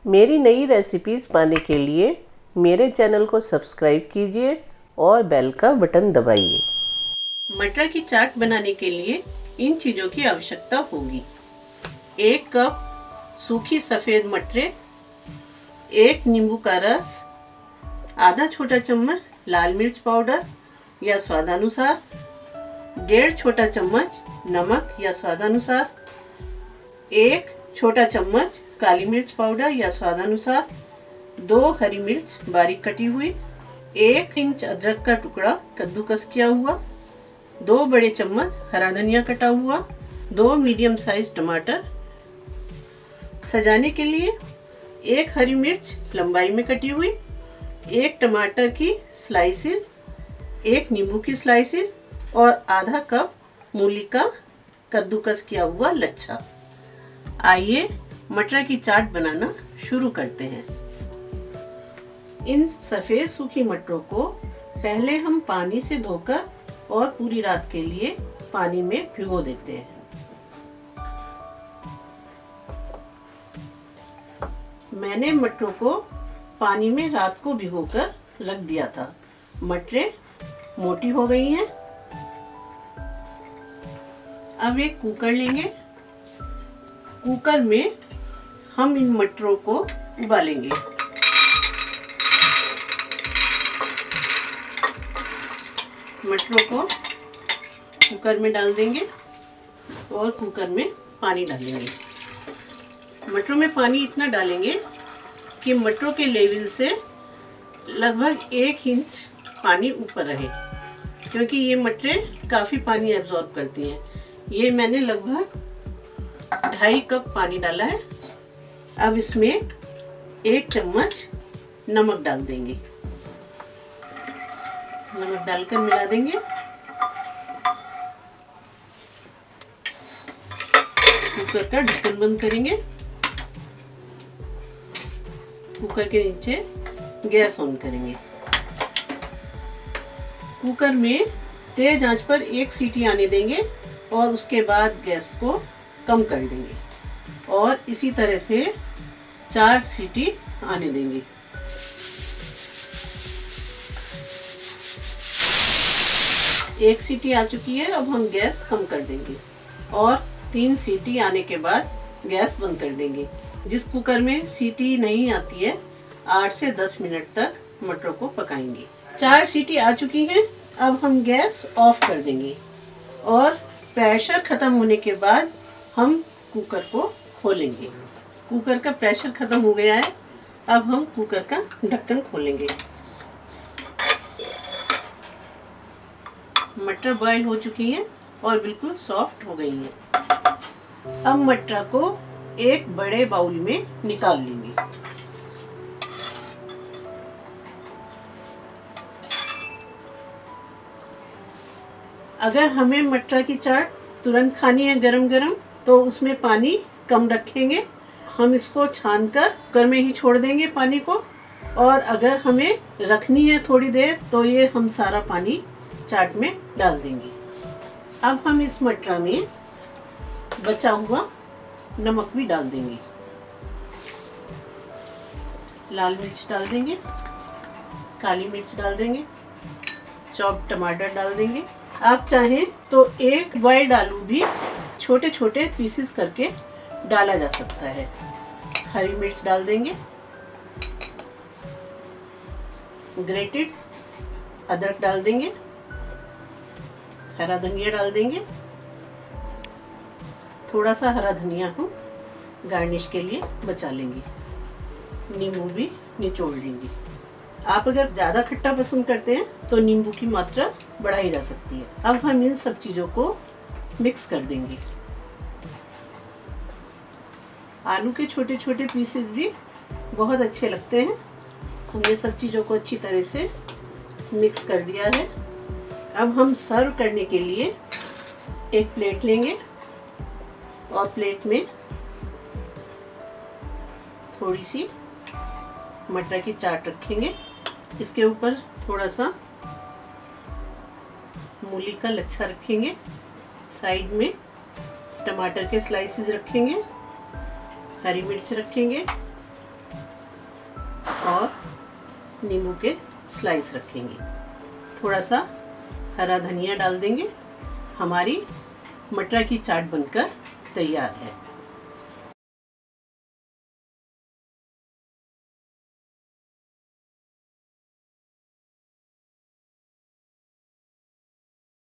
मेरी नई रेसिपीज़ पाने के लिए मेरे चैनल को सब्सक्राइब कीजिए और बेल का बटन दबाइए। मटर की चाट बनाने के लिए इन चीज़ों की आवश्यकता होगी। 1 कप सूखी सफ़ेद मटरें, 1 नींबू का रस, आधा छोटा चम्मच लाल मिर्च पाउडर या स्वादानुसार, 1.5 छोटा चम्मच नमक या स्वादानुसार, 1 छोटा चम्मच काली मिर्च पाउडर या स्वादानुसार, 2 हरी मिर्च बारीक कटी हुई, 1 इंच अदरक का टुकड़ा कद्दूकस किया हुआ, 2 बड़े चम्मच हरा धनिया कटा हुआ, 2 मीडियम साइज टमाटर। सजाने के लिए 1 हरी मिर्च लंबाई में कटी हुई, 1 टमाटर की स्लाइसेस, 1 नींबू की स्लाइसेस और आधा कप मूली का कद्दूकस किया हुआ लच्छा। आइए मटर की चाट बनाना शुरू करते हैं। इन सफ़ेद सूखी मटरों को पहले हम पानी से धोकर और पूरी रात के लिए पानी में भिगो देते हैं। मैंने मटरों को पानी में रात को भिगोकर रख दिया था। मटरें मोटी हो गई हैं। अब एक कुकर लेंगे। कुकर में हम इन मटरों को उबालेंगे। मटरों को कुकर में डाल देंगे और कुकर में पानी डालेंगे। मटरों में पानी इतना डालेंगे कि मटरों के लेवल से लगभग 1 इंच पानी ऊपर रहे, क्योंकि ये मटरें काफ़ी पानी एब्जॉर्ब करती हैं। ये मैंने लगभग 2.5 कप पानी डाला है। अब इसमें 1 चम्मच नमक डाल देंगे। नमक डालकर मिला देंगे। कुकर का ढक्कन बंद करेंगे। कुकर के नीचे गैस ऑन करेंगे। कुकर में तेज आंच पर 1 सीटी आने देंगे और उसके बाद गैस को कम कर देंगे और इसी तरह से 4 सीटी आने देंगे। एक सीटी आ चुकी है। अब हम गैस कम कर देंगे और 3 सीटी आने के बाद गैस बंद कर देंगे। जिस कुकर में सीटी नहीं आती है 8 से 10 मिनट तक मटरों को पकाएंगे। 4 सीटी आ चुकी हैं। अब हम गैस ऑफ कर देंगे और प्रेशर खत्म होने के बाद हम कुकर को खोलेंगे। कुकर का प्रेशर खत्म हो गया है। अब हम कुकर का ढक्कन खोलेंगे। मटर बॉईल हो चुकी हैं और बिल्कुल सॉफ्ट हो गई हैं। अब मटर को एक बड़े बाउल में निकाल लेंगे। अगर हमें मटर की चाट तुरंत खानी है गरम गरम, तो उसमें पानी कम रखेंगे। हम इसको छानकर कुकर में ही छोड़ देंगे पानी को, और अगर हमें रखनी है थोड़ी देर तो ये हम सारा पानी चाट में डाल देंगे। अब हम इस मटर में बचा हुआ नमक भी डाल देंगे। लाल मिर्च डाल देंगे, काली मिर्च डाल देंगे, चॉप टमाटर डाल देंगे। आप चाहें तो 1 बॉइल्ड आलू भी छोटे छोटे पीसेस करके डाला जा सकता है। हरी मिर्च डाल देंगे, ग्रेटेड अदरक डाल देंगे, हरा धनिया डाल देंगे। थोड़ा सा हरा धनिया हम गार्निश के लिए बचा लेंगे। नींबू भी निचोड़ लेंगे। आप अगर ज़्यादा खट्टा पसंद करते हैं तो नींबू की मात्रा बढ़ाई जा सकती है। अब हम इन सब चीज़ों को मिक्स कर देंगे। आलू के छोटे छोटे पीसेस भी बहुत अच्छे लगते हैं। हमने सब चीज़ों को अच्छी तरह से मिक्स कर दिया है। अब हम सर्व करने के लिए एक प्लेट लेंगे और प्लेट में थोड़ी सी मटर की चाट रखेंगे। इसके ऊपर थोड़ा सा मूली का लच्छा रखेंगे। साइड में टमाटर के स्लाइसेस रखेंगे, हरी मिर्च रखेंगे, और नींबू के स्लाइस रखेंगे। थोड़ा सा हरा धनिया डाल देंगे। हमारी मटर की चाट बनकर तैयार है।